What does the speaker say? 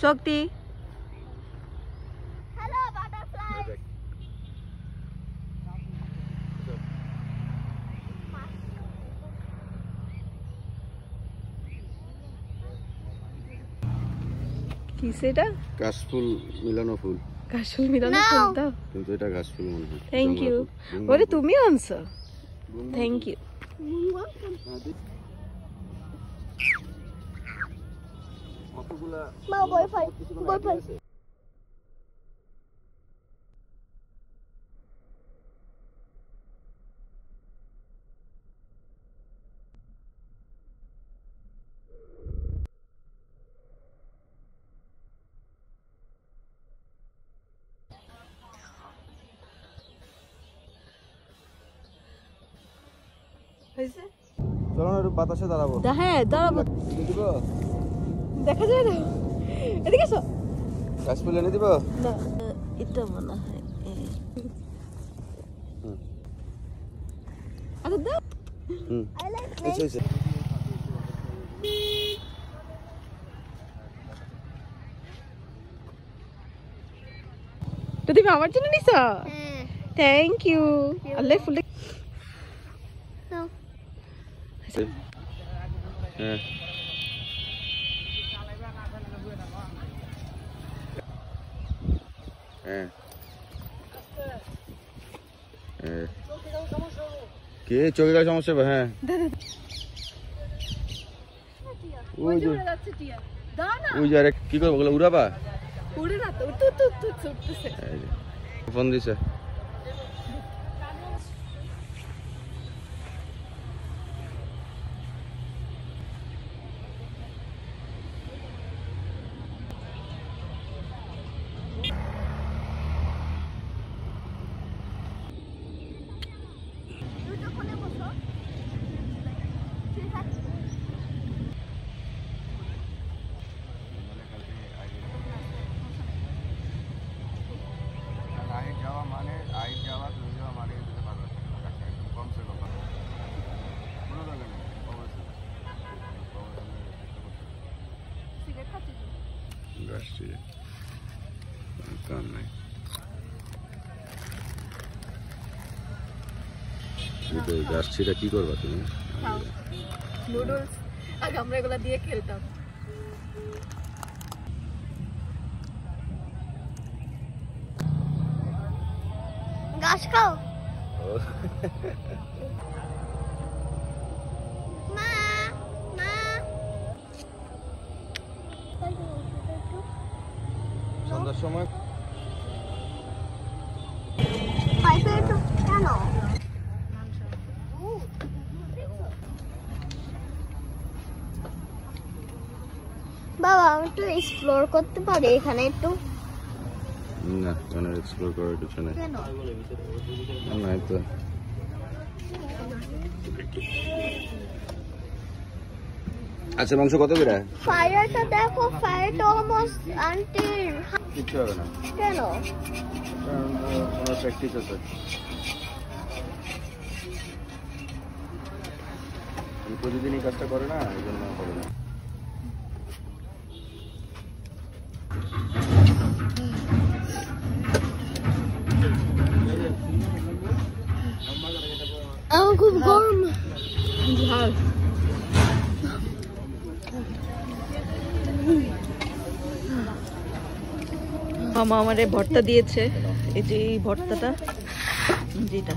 শক্তি hello butterfly কি সেটা? কাশফুল মিলানো ফুল। কাশফুল মিলানো ফুল দাও। কিন্তু এটা কাশফুল মনে হয়। Thank you. ওরে তুমি আনছো। Thank you. মা ওয়াইফাই ওয়াইফাই হইছে? চলো না একটু বাতাসে দাঁড়াবো। হ্যাঁ দাঁড়াবো। দেখা যায় না। এদিকে এসো। কাশফুল এনে দিব? না এটা মনে হয় আরে দাও। আই লাইক এসে তো তুমি আমার জন্য নিছো? হ্যাঁ থ্যাংক ইউ। আল্লাহ ফুল নাও হ্যাঁ হ্যাঁ কে চোখে গেলে সমস্যা হবে? হ্যাঁ ওই যে ওই যে আরে কি করবো ওগুলো উড়াবা? উড়ে না তো উঠতেছে। ফোন দিছে। গাছটা কি করবা তুমি? নুডলস আগে আমরা এগুলা দিয়ে খেলতাম। ঘাস খাও মা মা সন্ধ্যার সময় পাইপে একটু কেন বাবা আমি একটু এক্সপ্লোর করতে পারি এখানে একটু না মানে এক্সপ্লোর করার কিছু নেই। কেন না তো আচ্ছা মাংস কত করে? ফায়ারটা দেখো ফায়ারটা অলমোস্ট আন্টিল কিচ্ছু হবে না। কেন কারণ ওনার প্র্যাকটিস আছে। প্রতিদিন এই কাজটা করে না এই জন্য করে না। আমার খুব গরম ঝাল মামা আমারে ভর্তা দিয়েছে। এই যে এই ভর্তাটা যেটা